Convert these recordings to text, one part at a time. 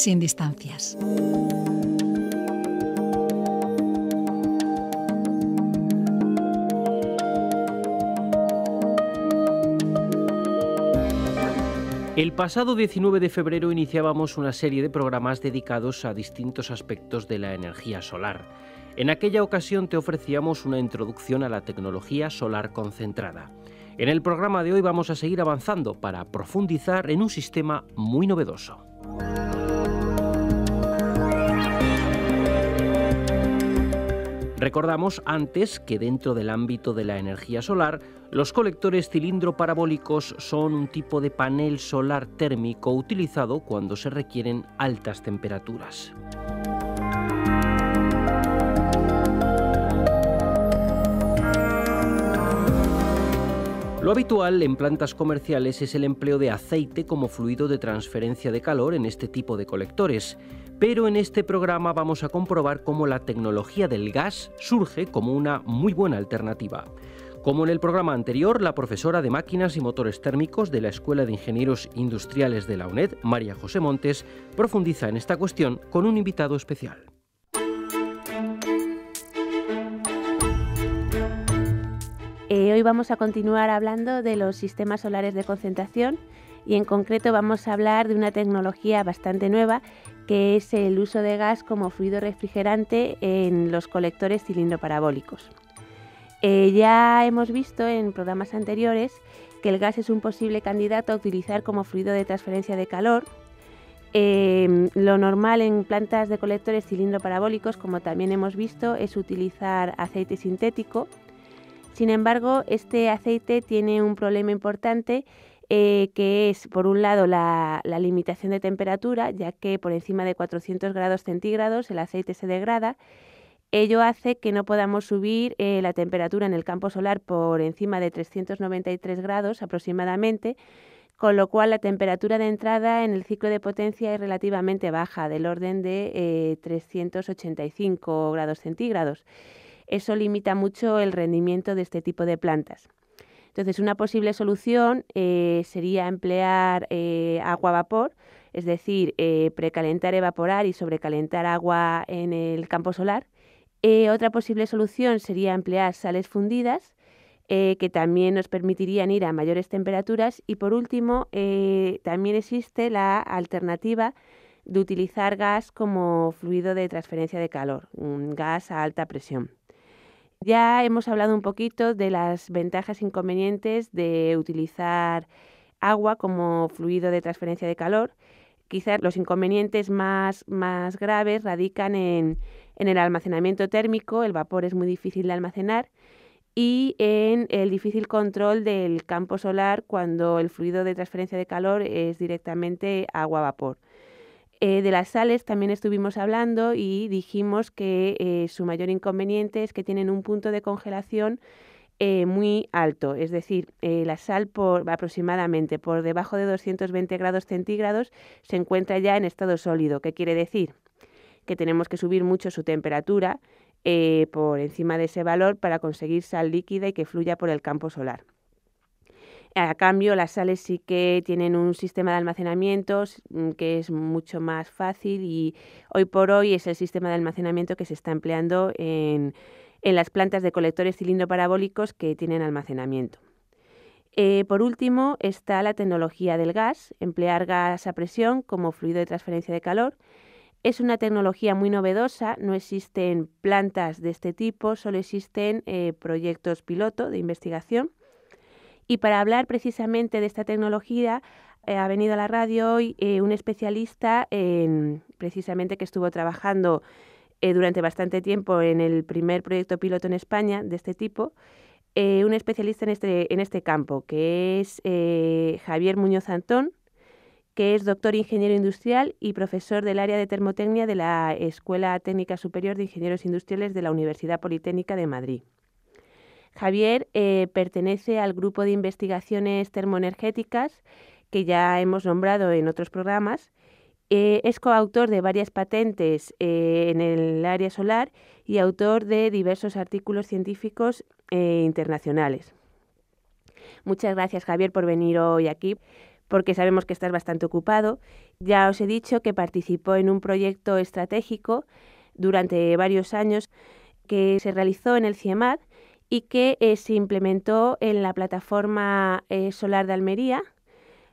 sin distancias. El pasado 19 de febrero iniciábamos una serie de programas dedicados a distintos aspectos de la energía solar. En aquella ocasión te ofrecíamos una introducción a la tecnología solar concentrada. En el programa de hoy vamos a seguir avanzando para profundizar en un sistema muy novedoso. Recordamos antes que dentro del ámbito de la energía solar, los colectores cilindro parabólicos son un tipo de panel solar térmico utilizado cuando se requieren altas temperaturas. Lo habitual en plantas comerciales es el empleo de aceite como fluido de transferencia de calor en este tipo de colectores. Pero en este programa vamos a comprobar cómo la tecnología del gas surge como una muy buena alternativa. Como en el programa anterior, la profesora de Máquinas y Motores Térmicos de la Escuela de Ingenieros Industriales de la UNED, María José Montes, profundiza en esta cuestión con un invitado especial. Hoy vamos a continuar hablando de los sistemas solares de concentración y en concreto vamos a hablar de una tecnología bastante nueva que es el uso de gas como fluido refrigerante en los colectores cilindro parabólicos. Ya hemos visto en programas anteriores que el gas es un posible candidato a utilizar como fluido de transferencia de calor. Lo normal en plantas de colectores cilindro parabólicos, como también hemos visto, es utilizar aceite sintético. Sin embargo, este aceite tiene un problema importante que es, por un lado, la limitación de temperatura, ya que por encima de 400 grados centígrados el aceite se degrada. Ello hace que no podamos subir la temperatura en el campo solar por encima de 393 grados aproximadamente, con lo cual la temperatura de entrada en el ciclo de potencia es relativamente baja, del orden de 385 grados centígrados. Eso limita mucho el rendimiento de este tipo de plantas. Entonces, una posible solución sería emplear agua-vapor, es decir, precalentar, evaporar y sobrecalentar agua en el campo solar. Otra posible solución sería emplear sales fundidas, que también nos permitirían ir a mayores temperaturas. Y por último, también existe la alternativa de utilizar gas como fluido de transferencia de calor, un gas a alta presión. Ya hemos hablado un poquito de las ventajas e inconvenientes de utilizar agua como fluido de transferencia de calor. Quizás los inconvenientes más graves radican en el almacenamiento térmico, el vapor es muy difícil de almacenar, y en el difícil control del campo solar cuando el fluido de transferencia de calor es directamente agua-vapor. De las sales también estuvimos hablando y dijimos que su mayor inconveniente es que tienen un punto de congelación muy alto, es decir, la sal aproximadamente por debajo de 220 grados centígrados se encuentra ya en estado sólido. ¿Qué quiere decir? Que tenemos que subir mucho su temperatura por encima de ese valor para conseguir sal líquida y que fluya por el campo solar. A cambio, las sales sí que tienen un sistema de almacenamiento que es mucho más fácil y hoy por hoy es el sistema de almacenamiento que se está empleando en las plantas de colectores cilindro parabólicos que tienen almacenamiento. Por último, está la tecnología del gas, emplear gas a presión como fluido de transferencia de calor. Es una tecnología muy novedosa, no existen plantas de este tipo, solo existen proyectos piloto de investigación. Y para hablar precisamente de esta tecnología, ha venido a la radio hoy un especialista precisamente que estuvo trabajando durante bastante tiempo en el primer proyecto piloto en España de este tipo, un especialista en este campo, que es Javier Muñoz Antón, que es doctor ingeniero industrial y profesor del área de termotecnia de la Escuela Técnica Superior de Ingenieros Industriales de la Universidad Politécnica de Madrid. Javier pertenece al grupo de investigaciones termoenergéticas que ya hemos nombrado en otros programas. Es coautor de varias patentes en el área solar y autor de diversos artículos científicos internacionales. Muchas gracias, Javier, por venir hoy aquí porque sabemos que estás bastante ocupado. Ya os he dicho que participó en un proyecto estratégico durante varios años que se realizó en el CIEMAT y que se implementó en la plataforma solar de Almería,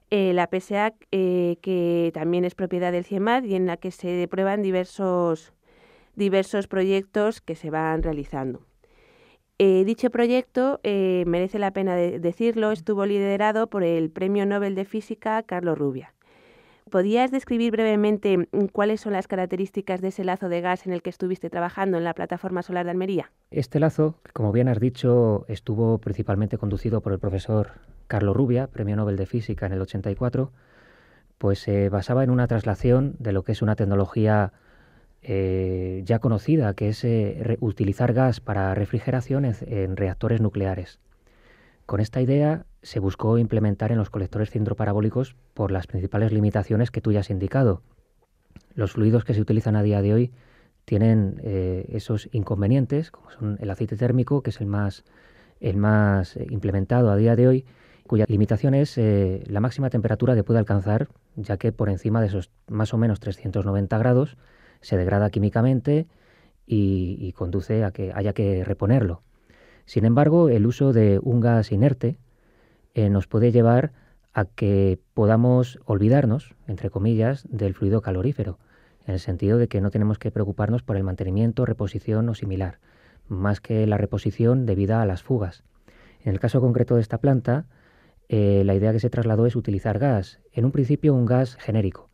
la PSEAC, que también es propiedad del CIEMAT y en la que se prueban diversos proyectos que se van realizando. Dicho proyecto, merece la pena decirlo, estuvo liderado por el Premio Nobel de Física Carlos Rubbia. ¿Podías describir brevemente cuáles son las características de ese lazo de gas en el que estuviste trabajando en la plataforma solar de Almería? Este lazo, como bien has dicho, estuvo principalmente conducido por el profesor Carlos Rubbia, Premio Nobel de Física en el 84, pues se basaba en una traslación de lo que es una tecnología ya conocida, que es utilizar gas para refrigeración en reactores nucleares. Con esta idea se buscó implementar en los colectores cilindro-parabólicos por las principales limitaciones que tú ya has indicado. Los fluidos que se utilizan a día de hoy tienen esos inconvenientes, como son el aceite térmico, que es el más implementado a día de hoy, cuya limitación es la máxima temperatura que puede alcanzar, ya que por encima de esos más o menos 390 grados se degrada químicamente y conduce a que haya que reponerlo. Sin embargo, el uso de un gas inerte nos puede llevar a que podamos olvidarnos, entre comillas, del fluido calorífero, en el sentido de que no tenemos que preocuparnos por el mantenimiento, reposición o similar, más que la reposición debida a las fugas. En el caso concreto de esta planta, la idea que se trasladó es utilizar gas, en un principio un gas genérico.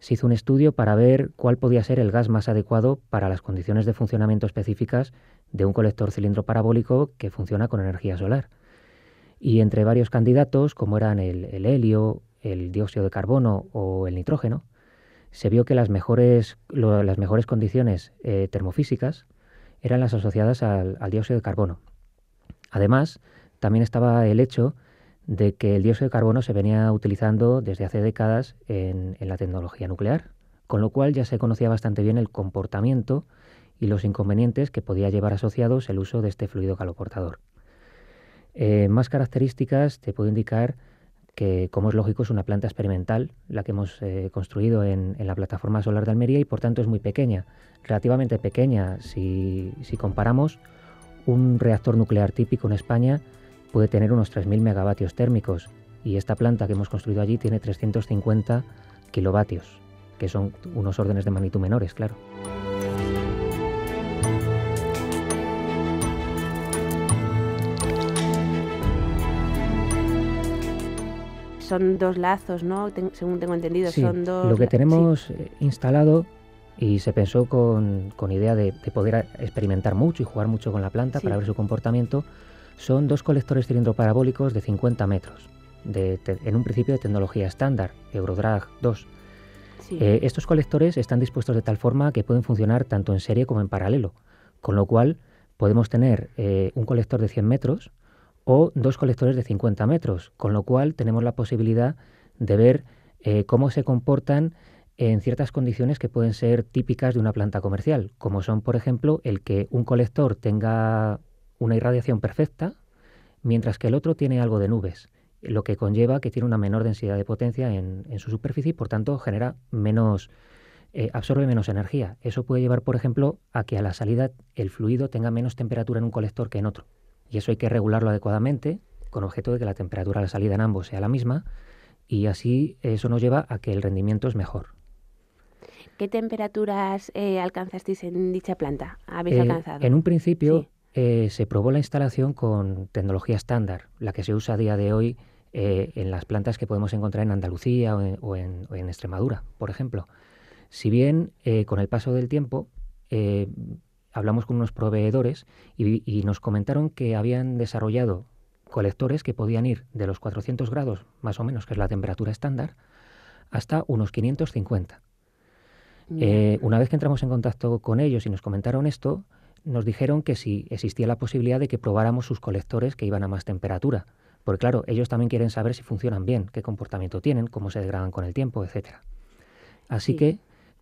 Se hizo un estudio para ver cuál podía ser el gas más adecuado para las condiciones de funcionamiento específicas de un colector cilindro parabólico que funciona con energía solar. Y entre varios candidatos, como eran el helio, el dióxido de carbono o el nitrógeno, se vio que las mejores condiciones termofísicas eran las asociadas al dióxido de carbono. Además, también estaba el hecho de que el dióxido de carbono se venía utilizando desde hace décadas en la tecnología nuclear, con lo cual ya se conocía bastante bien el comportamiento y los inconvenientes que podía llevar asociados el uso de este fluido caloportador. Más características te puedo indicar que, como es lógico, es una planta experimental la que hemos construido en la plataforma solar de Almería y por tanto es muy pequeña, relativamente pequeña. Si comparamos, un reactor nuclear típico en España puede tener unos 3.000 megavatios térmicos y esta planta que hemos construido allí tiene 350 kilovatios, que son unos órdenes de magnitud menores, claro. Son dos lazos, ¿no? Según tengo entendido, sí, son dos. Lo que tenemos instalado, y se pensó con idea de poder experimentar mucho y jugar mucho con la planta para ver su comportamiento, son dos colectores cilindro parabólicos de 50 metros, en un principio de tecnología estándar, Eurodrag 2. Sí. Estos colectores están dispuestos de tal forma que pueden funcionar tanto en serie como en paralelo, con lo cual podemos tener un colector de 100 metros o dos colectores de 50 metros, con lo cual tenemos la posibilidad de ver cómo se comportan en ciertas condiciones que pueden ser típicas de una planta comercial, como son, por ejemplo, el que un colector tenga una irradiación perfecta, mientras que el otro tiene algo de nubes, lo que conlleva que tiene una menor densidad de potencia en su superficie y, por tanto, genera absorbe menos energía. Eso puede llevar, por ejemplo, a que a la salida el fluido tenga menos temperatura en un colector que en otro. Y eso hay que regularlo adecuadamente, con objeto de que la temperatura a la salida en ambos sea la misma, y así eso nos lleva a que el rendimiento es mejor. ¿Qué temperaturas alcanzasteis en dicha planta? ¿Habéis alcanzado? En un principio se probó la instalación con tecnología estándar, la que se usa a día de hoy en las plantas que podemos encontrar en Andalucía o en Extremadura, por ejemplo. Si bien con el paso del tiempo hablamos con unos proveedores y nos comentaron que habían desarrollado colectores que podían ir de los 400 grados, más o menos, que es la temperatura estándar, hasta unos 550. Una vez que entramos en contacto con ellos y nos comentaron esto, nos dijeron que si existía la posibilidad de que probáramos sus colectores que iban a más temperatura. Porque claro, ellos también quieren saber si funcionan bien, qué comportamiento tienen, cómo se degradan con el tiempo, etc. Así que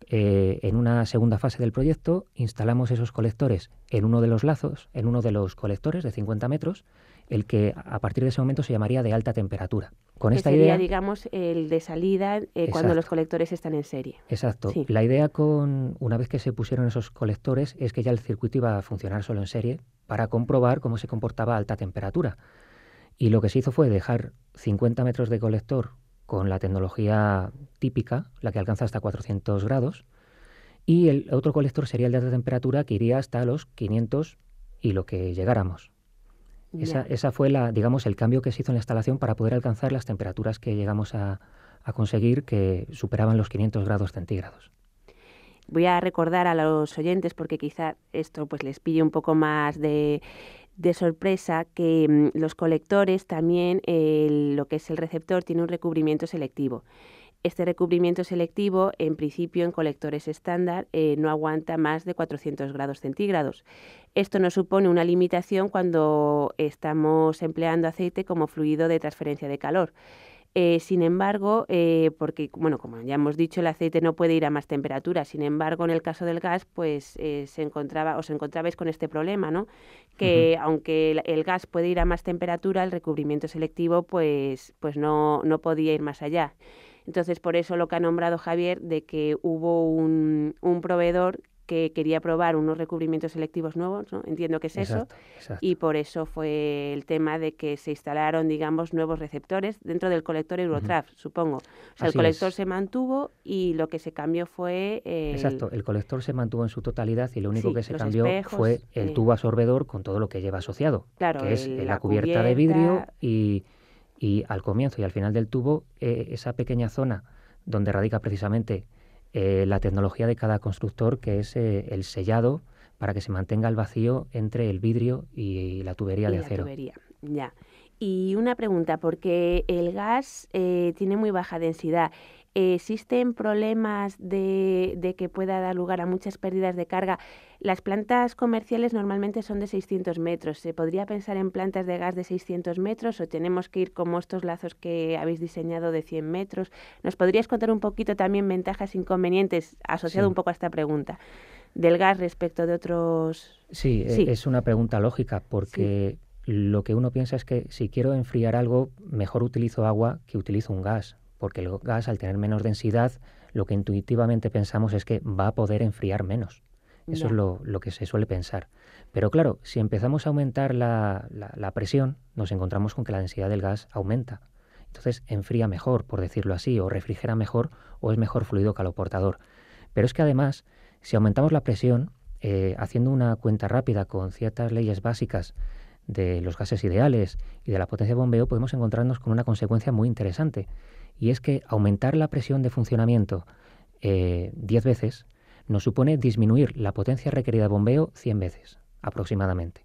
En una segunda fase del proyecto instalamos esos colectores en uno de los lazos, en uno de los colectores de 50 metros, el que a partir de ese momento se llamaría de alta temperatura. Con esta sería, idea, digamos, el de salida cuando los colectores están en serie. Exacto. Sí. La idea una vez que se pusieron esos colectores es que ya el circuito iba a funcionar solo en serie para comprobar cómo se comportaba a alta temperatura. Y lo que se hizo fue dejar 50 metros de colector con la tecnología típica, la que alcanza hasta 400 grados, y el otro colector sería el de alta temperatura, que iría hasta los 500 y lo que llegáramos. Esa fue digamos, el cambio que se hizo en la instalación para poder alcanzar las temperaturas que llegamos a conseguir, que superaban los 500 grados centígrados. Voy a recordar a los oyentes, porque quizá esto pues les pille un poco más de sorpresa, que los colectores también, lo que es el receptor, tiene un recubrimiento selectivo. Este recubrimiento selectivo, en principio, en colectores estándar, no aguanta más de 400 grados centígrados. Esto nos supone una limitación cuando estamos empleando aceite como fluido de transferencia de calor. Sin embargo, porque, bueno, como ya hemos dicho, el aceite no puede ir a más temperatura. Sin embargo, en el caso del gas, pues os encontrabais con este problema, ¿no? Que aunque el gas puede ir a más temperatura, el recubrimiento selectivo pues no podía ir más allá. Entonces, por eso lo que ha nombrado Javier, de que hubo un proveedor que quería probar unos recubrimientos selectivos nuevos, ¿no? Entiendo que es Exacto. Y por eso fue el tema de que se instalaron, digamos, nuevos receptores dentro del colector Eurotraf, supongo. O sea, el colector se mantuvo y lo que se cambió fue... Exacto, el colector se mantuvo en su totalidad y lo único que se cambió espejos, fue el tubo absorbedor con todo lo que lleva asociado, claro, que es la cubierta de vidrio y al comienzo y al final del tubo, esa pequeña zona donde radica precisamente la tecnología de cada constructor, que es el sellado para que se mantenga el vacío entre el vidrio y la tubería de acero. Ya. Y una pregunta, porque el gas tiene muy baja densidad. ¿Existen problemas de que pueda dar lugar a muchas pérdidas de carga? Las plantas comerciales normalmente son de 600 metros. ¿Se podría pensar en plantas de gas de 600 metros o tenemos que ir como estos lazos que habéis diseñado de 100 metros? ¿Nos podrías contar un poquito también ventajas e inconvenientes asociado un poco a esta pregunta del gas respecto de otros...? Sí, es una pregunta lógica porque lo que uno piensa es que si quiero enfriar algo, mejor utilizo agua que utilizo un gas. Porque el gas, al tener menos densidad, lo que intuitivamente pensamos es que va a poder enfriar menos. Eso es lo que se suele pensar. Pero claro, si empezamos a aumentar la presión, nos encontramos con que la densidad del gas aumenta. Entonces enfría mejor, por decirlo así, o refrigera mejor, o es mejor fluido caloportador. Pero es que además, si aumentamos la presión, haciendo una cuenta rápida con ciertas leyes básicas de los gases ideales y de la potencia de bombeo, podemos encontrarnos con una consecuencia muy interesante. Y es que aumentar la presión de funcionamiento 10 veces nos supone disminuir la potencia requerida de bombeo 100 veces, aproximadamente.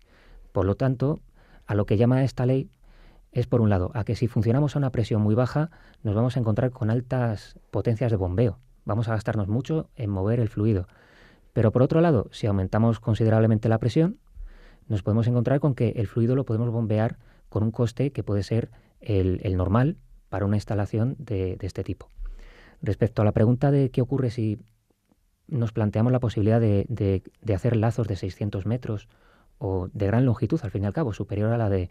Por lo tanto, a lo que llama esta ley es, por un lado, a que si funcionamos a una presión muy baja, nos vamos a encontrar con altas potencias de bombeo. Vamos a gastarnos mucho en mover el fluido. Pero por otro lado, si aumentamos considerablemente la presión, nos podemos encontrar con que el fluido lo podemos bombear con un coste que puede ser el normal para una instalación de este tipo. Respecto a la pregunta de qué ocurre si nos planteamos la posibilidad de hacer lazos de 600 metros o de gran longitud, al fin y al cabo, superior a la del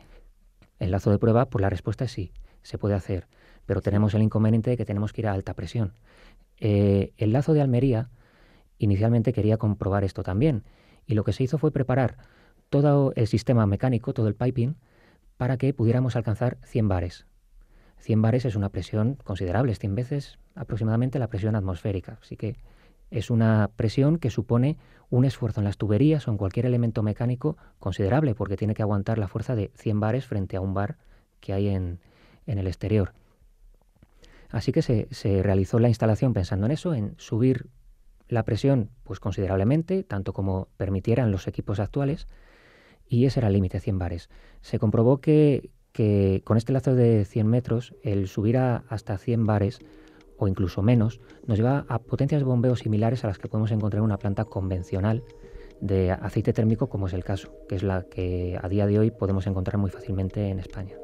lazo de prueba, pues la respuesta es sí, se puede hacer, pero tenemos el inconveniente de que tenemos que ir a alta presión. El lazo de Almería inicialmente quería comprobar esto también, y lo que se hizo fue preparar todo el sistema mecánico, todo el piping, para que pudiéramos alcanzar 100 bares. 100 bares es una presión considerable, es 100 veces aproximadamente la presión atmosférica. Así que es una presión que supone un esfuerzo en las tuberías o en cualquier elemento mecánico considerable, porque tiene que aguantar la fuerza de 100 bares frente a un bar que hay en el exterior. Así que se realizó la instalación pensando en eso, en subir la presión pues considerablemente, tanto como permitieran los equipos actuales, y ese era el límite, 100 bares. Se comprobó que con este lazo de 100 metros, el subir hasta 100 bares, o incluso menos, nos lleva a potencias de bombeo similares a las que podemos encontrar en una planta convencional de aceite térmico, como es el caso, que es la que a día de hoy podemos encontrar muy fácilmente en España.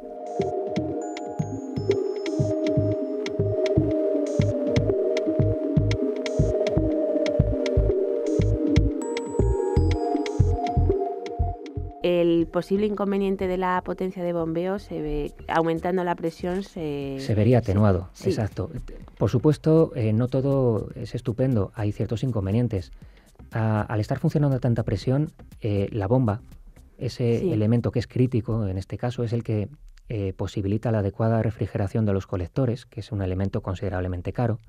posible inconveniente de la potencia de bombeo se ve, aumentando la presión se vería atenuado, sí. exacto. Por supuesto, no todo es estupendo, hay ciertos inconvenientes. Al estar funcionando a tanta presión, la bomba, ese elemento que es crítico en este caso, es el que posibilita la adecuada refrigeración de los colectores, que es un elemento considerablemente caro.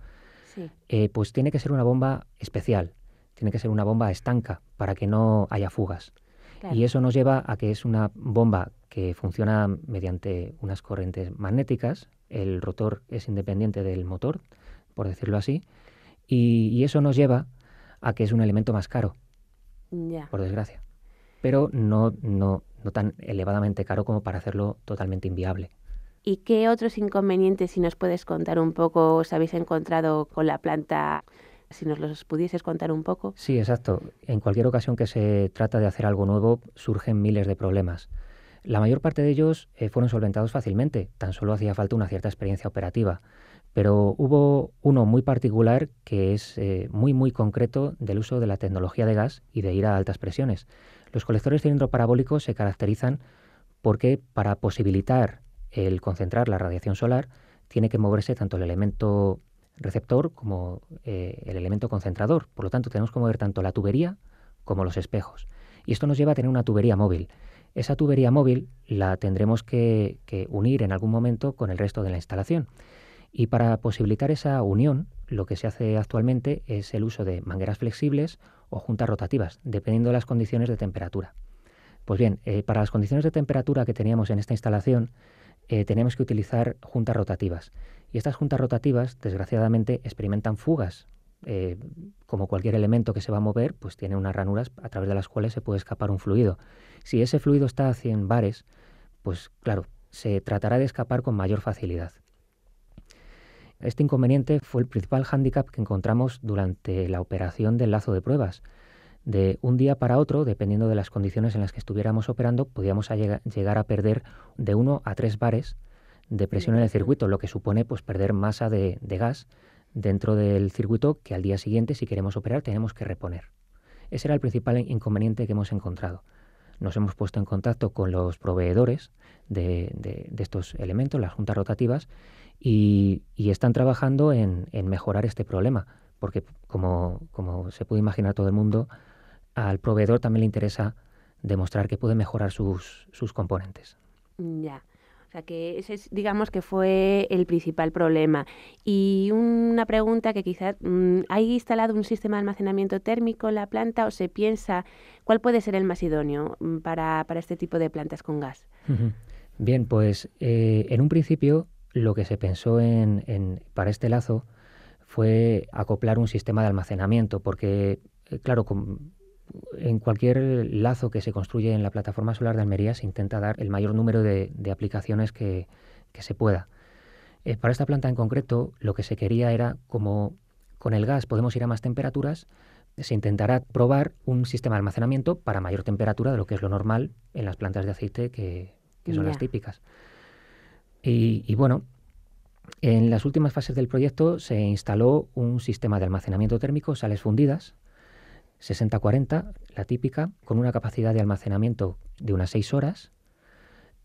Pues tiene que ser una bomba especial, tiene que ser una bomba estanca para que no haya fugas. Claro. Y eso nos lleva a que es una bomba que funciona mediante unas corrientes magnéticas, el rotor es independiente del motor, por decirlo así, y eso nos lleva a que es un elemento más caro, por desgracia, pero no tan elevadamente caro como para hacerlo totalmente inviable. ¿Y qué otros inconvenientes, si nos puedes contar un poco, os habéis encontrado con la planta? Si nos los pudieses contar un poco. Sí, exacto. En cualquier ocasión que se trata de hacer algo nuevo, surgen miles de problemas. La mayor parte de ellos fueron solventados fácilmente, tan solo hacía falta una cierta experiencia operativa. Pero hubo uno muy particular que es muy concreto del uso de la tecnología de gas y de ir a altas presiones. Los colectores cilindro parabólicos se caracterizan porque para posibilitar el concentrar la radiación solar tiene que moverse tanto el elemento receptor como el elemento concentrador. Por lo tanto, tenemos que mover tanto la tubería como los espejos. Y esto nos lleva a tener una tubería móvil. Esa tubería móvil la tendremos que unir en algún momento con el resto de la instalación. Y para posibilitar esa unión, lo que se hace actualmente es el uso de mangueras flexibles o juntas rotativas, dependiendo de las condiciones de temperatura. Pues bien, para las condiciones de temperatura que teníamos en esta instalación, tenemos que utilizar juntas rotativas. Y estas juntas rotativas, desgraciadamente, experimentan fugas. Como cualquier elemento que se va a mover, pues tiene unas ranuras a través de las cuales se puede escapar un fluido. Si ese fluido está a 100 bares, pues claro, se tratará de escapar con mayor facilidad. Este inconveniente fue el principal hándicap que encontramos durante la operación del lazo de pruebas. De un día para otro, dependiendo de las condiciones en las que estuviéramos operando, podíamos llegar a perder de 1 a 3 bares de presión en el circuito, lo que supone pues perder masa de gas dentro del circuito que al día siguiente, si queremos operar, tenemos que reponer. Ese era el principal inconveniente que hemos encontrado. Nos hemos puesto en contacto con los proveedores de estos elementos, las juntas rotativas, y están trabajando en mejorar este problema, porque como se puede imaginar todo el mundo, al proveedor también le interesa demostrar que puede mejorar sus componentes. Ya. O sea que ese es, digamos que fue el principal problema. Y una pregunta que quizás, ¿hay instalado un sistema de almacenamiento térmico en la planta o se piensa cuál puede ser el más idóneo para este tipo de plantas con gas? Bien, pues en un principio lo que se pensó para este lazo fue acoplar un sistema de almacenamiento, porque claro, en cualquier lazo que se construye en la plataforma solar de Almería se intenta dar el mayor número de aplicaciones que se pueda. Para esta planta en concreto, lo que se quería era, como con el gas podemos ir a más temperaturas, se intentará probar un sistema de almacenamiento para mayor temperatura de lo que es lo normal en las plantas de aceite que son las típicas. Y bueno, en las últimas fases del proyecto se instaló un sistema de almacenamiento térmico, sales fundidas, 60-40, la típica, con una capacidad de almacenamiento de unas 6 horas,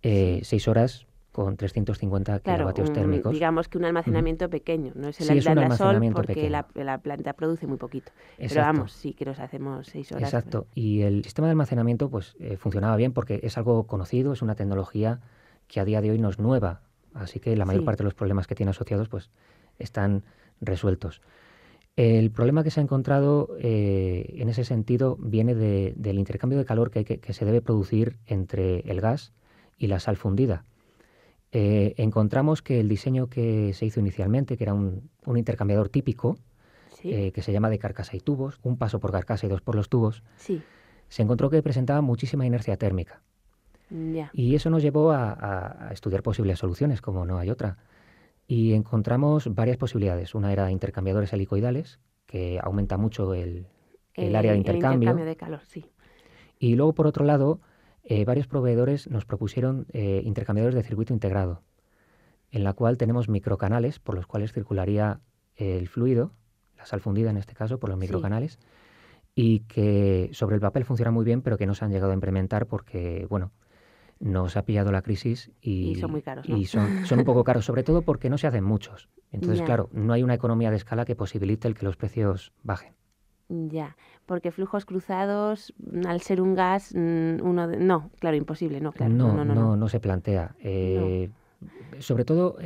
6 horas con 350 kilovatios térmicos. Digamos que un almacenamiento pequeño, no es el sí, Aldandasol porque la planta produce muy poquito. Exacto. Pero vamos, sí que nos hacemos 6 horas. Exacto, y el sistema de almacenamiento pues funcionaba bien porque es algo conocido, es una tecnología que a día de hoy no es nueva, así que la mayor parte de los problemas que tiene asociados pues están resueltos. El problema que se ha encontrado en ese sentido viene del intercambio de calor que se debe producir entre el gas y la sal fundida. Encontramos que el diseño que se hizo inicialmente, que era un intercambiador típico, que se llama de carcasa y tubos, un paso por carcasa y 2 por los tubos, se encontró que presentaba muchísima inercia térmica. Y eso nos llevó a estudiar posibles soluciones, como no hay otra. Y encontramos varias posibilidades. Una era intercambiadores helicoidales, que aumenta mucho el área de intercambio. El intercambio de calor, sí. Y luego, por otro lado, varios proveedores nos propusieron intercambiadores de circuito integrado, en la cual tenemos microcanales por los cuales circularía el fluido, la sal fundida en este caso, por los microcanales, y que sobre el papel funciona muy bien, pero que no se han llegado a implementar porque, bueno, nos ha pillado la crisis Y son muy caros, ¿no? y son un poco caros, sobre todo porque no se hacen muchos. Entonces, Ya. claro, no hay una economía de escala que posibilite el que los precios bajen. Ya, porque flujos cruzados, al ser un gas, no, claro, imposible, no, claro, no. No se plantea. Sobre todo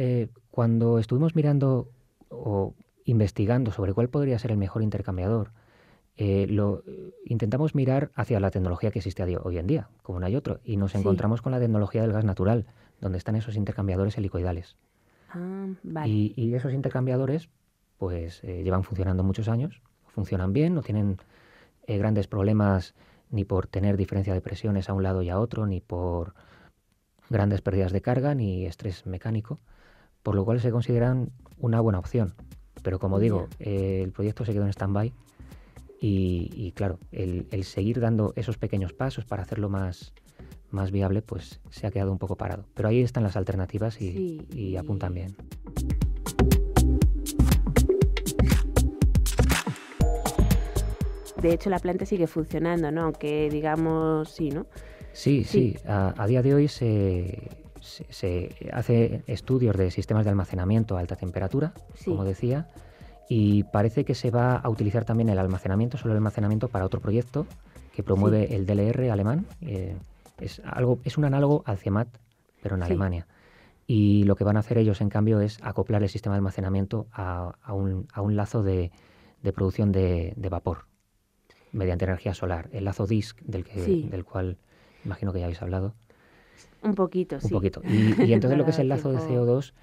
cuando estuvimos mirando o investigando sobre cuál podría ser el mejor intercambiador, intentamos mirar hacia la tecnología que existe hoy en día, como no hay otro, y nos Sí. encontramos con la tecnología del gas natural, donde están esos intercambiadores helicoidales. Ah, vale. Y esos intercambiadores pues llevan funcionando muchos años, funcionan bien, no tienen grandes problemas ni por tener diferencia de presiones a un lado y a otro, ni por grandes pérdidas de carga, ni estrés mecánico, por lo cual se consideran una buena opción. Pero como digo, el proyecto se quedó en stand-by y claro, el seguir dando esos pequeños pasos para hacerlo más viable, pues se ha quedado un poco parado. Pero ahí están las alternativas y apuntan bien. De hecho, la planta sigue funcionando, ¿no? Aunque digamos, sí, ¿no? Sí. A día de hoy se hace estudios de sistemas de almacenamiento a alta temperatura, como decía, y parece que se va a utilizar también solo el almacenamiento para otro proyecto que promueve el DLR alemán. Es un análogo al CIEMAT, pero en Alemania. Y lo que van a hacer ellos, en cambio, es acoplar el sistema de almacenamiento a un lazo de producción de vapor mediante energía solar, el lazo DISC del cual imagino que ya habéis hablado. Un poquito, sí. Un poquito. Y entonces lo que es el lazo de CO2,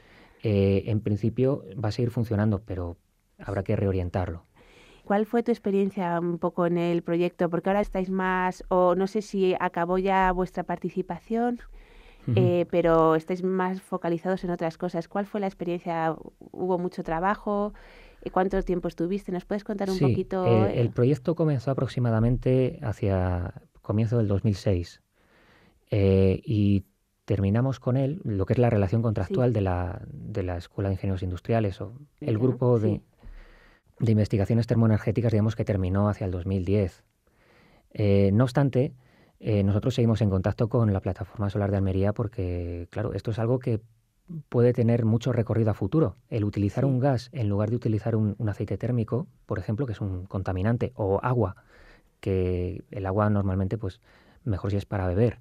en principio va a seguir funcionando, pero habrá que reorientarlo. ¿Cuál fue tu experiencia un poco en el proyecto? Porque ahora estáis más, o no sé si acabó ya vuestra participación, pero estáis más focalizados en otras cosas. ¿Cuál fue la experiencia? ¿Hubo mucho trabajo? ¿Cuánto tiempo estuviste? ¿Nos puedes contar un poquito? El proyecto comenzó aproximadamente hacia comienzo del 2006 y terminamos con él, lo que es la relación contractual de la Escuela de Ingenieros Industriales o el grupo de investigaciones termoenergéticas, digamos que terminó hacia el 2010. No obstante, nosotros seguimos en contacto con la Plataforma Solar de Almería porque, claro, esto es algo que puede tener mucho recorrido a futuro. El utilizar un gas en lugar de utilizar un aceite térmico, por ejemplo, que es un contaminante, o agua, que el agua normalmente pues mejor si es para beber.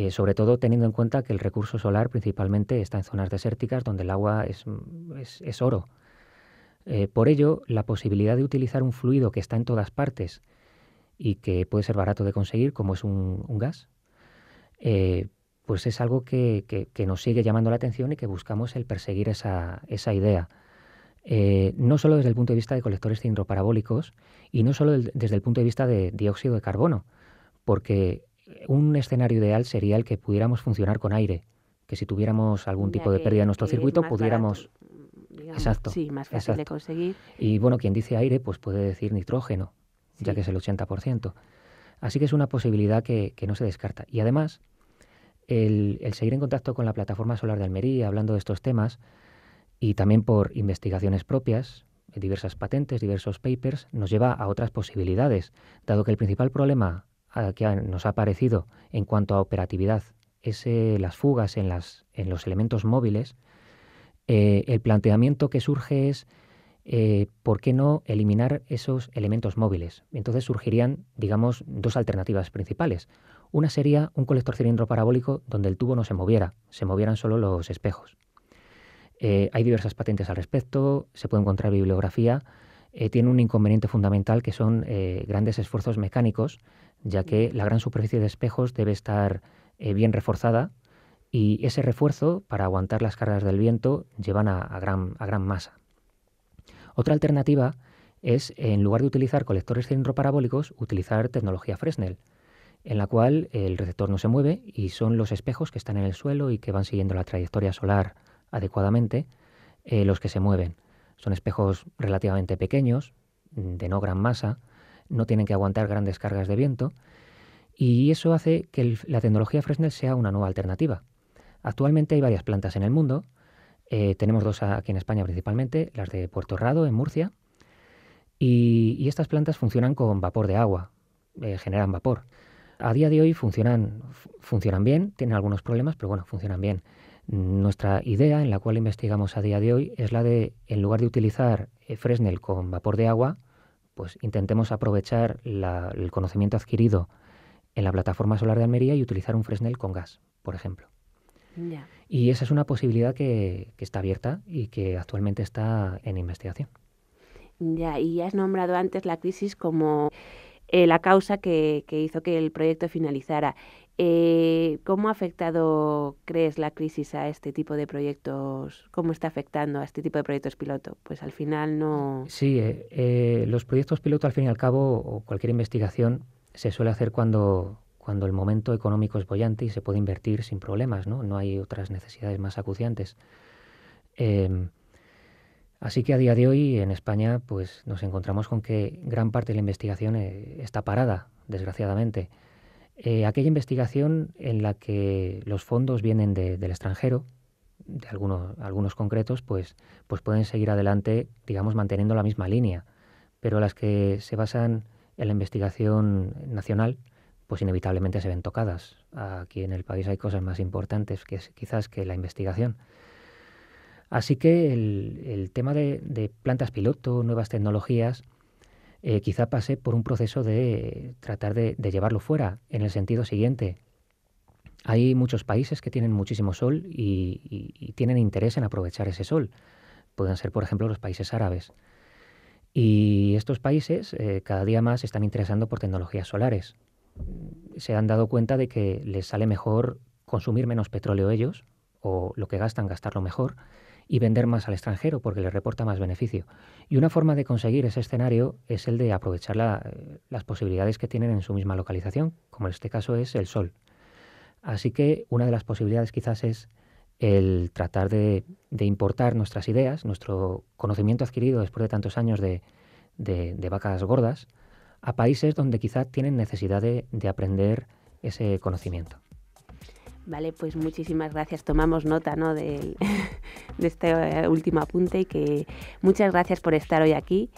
Sobre todo teniendo en cuenta que el recurso solar principalmente está en zonas desérticas donde el agua es oro. Por ello, la posibilidad de utilizar un fluido que está en todas partes y que puede ser barato de conseguir, como es un gas, pues es algo que nos sigue llamando la atención y que buscamos el perseguir esa idea. No solo desde el punto de vista de colectores cilindroparabólicos y no solo desde el punto de vista de dióxido de carbono, porque un escenario ideal sería el que pudiéramos funcionar con aire, que si tuviéramos algún tipo de pérdida en nuestro circuito pudiéramos... Barato, digamos, exacto. Sí, más fácil de conseguir. Y bueno, quien dice aire pues puede decir nitrógeno, ya que es el 80%. Así que es una posibilidad que no se descarta. Y además, el seguir en contacto con la Plataforma Solar de Almería, hablando de estos temas, y también por investigaciones propias, diversas patentes, diversos papers, nos lleva a otras posibilidades, dado que el principal problema que nos ha aparecido en cuanto a operatividad es las fugas en los elementos móviles. El planteamiento que surge es ¿por qué no eliminar esos elementos móviles? Entonces surgirían, digamos, dos alternativas principales. Una sería un colector cilindro parabólico donde el tubo no se moviera, se movieran solo los espejos. Hay diversas patentes al respecto, se puede encontrar bibliografía. Tiene un inconveniente fundamental que son grandes esfuerzos mecánicos, ya que la gran superficie de espejos debe estar bien reforzada y ese refuerzo, para aguantar las cargas del viento, llevan a gran masa. Otra alternativa es, en lugar de utilizar colectores cilindroparabólicos, utilizar tecnología Fresnel, en la cual el receptor no se mueve y son los espejos que están en el suelo y que van siguiendo la trayectoria solar adecuadamente los que se mueven. Son espejos relativamente pequeños, de no gran masa, no tienen que aguantar grandes cargas de viento y eso hace que la tecnología Fresnel sea una nueva alternativa. Actualmente hay varias plantas en el mundo. Tenemos dos aquí en España principalmente, las de Puerto Rado, en Murcia, y estas plantas funcionan con vapor de agua, generan vapor. A día de hoy funcionan bien, tienen algunos problemas, pero bueno, funcionan bien. Nuestra idea, en la cual investigamos a día de hoy, es la de, en lugar de utilizar Fresnel con vapor de agua, pues intentemos aprovechar el conocimiento adquirido en la plataforma solar de Almería y utilizar un Fresnel con gas, por ejemplo. Ya. Y esa es una posibilidad que está abierta y que actualmente está en investigación. Ya, y has nombrado antes la crisis como la causa que hizo que el proyecto finalizara. ¿Cómo ha afectado, crees, la crisis a este tipo de proyectos? ¿Cómo está afectando a este tipo de proyectos piloto? Pues al final no... Sí, los proyectos piloto, al fin y al cabo, o cualquier investigación, se suele hacer cuando el momento económico es boyante y se puede invertir sin problemas, ¿no? No hay otras necesidades más acuciantes. Así que a día de hoy en España pues nos encontramos con que gran parte de la investigación está parada, desgraciadamente. Aquella investigación en la que los fondos vienen del extranjero, de algunos concretos, pues pueden seguir adelante, digamos, manteniendo la misma línea. Pero las que se basan en la investigación nacional, pues inevitablemente se ven tocadas. Aquí en el país hay cosas más importantes quizás que la investigación. Así que el tema de plantas piloto, nuevas tecnologías, quizá pase por un proceso de tratar de llevarlo fuera, en el sentido siguiente. Hay muchos países que tienen muchísimo sol y tienen interés en aprovechar ese sol. Pueden ser, por ejemplo, los países árabes. Y estos países cada día más se están interesando por tecnologías solares. Se han dado cuenta de que les sale mejor consumir menos petróleo ellos, o lo que gastan, gastarlo mejor, y vender más al extranjero porque les reporta más beneficio. Y una forma de conseguir ese escenario es el de aprovechar las posibilidades que tienen en su misma localización, como en este caso es el sol. Así que una de las posibilidades quizás es el tratar de importar nuestras ideas, nuestro conocimiento adquirido después de tantos años de vacas gordas, a países donde quizá tienen necesidad de aprender ese conocimiento. Vale, pues muchísimas gracias. Tomamos nota, ¿no?, de este último apunte y que muchas gracias por estar hoy aquí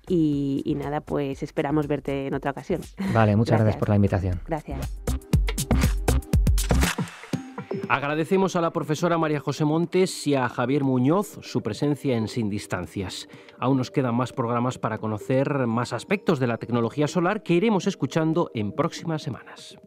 y nada, pues esperamos verte en otra ocasión. Vale, muchas gracias por la invitación. Gracias. Agradecemos a la profesora María José Montes y a Javier Muñoz su presencia en Sin Distancias. Aún nos quedan más programas para conocer más aspectos de la tecnología solar que iremos escuchando en próximas semanas.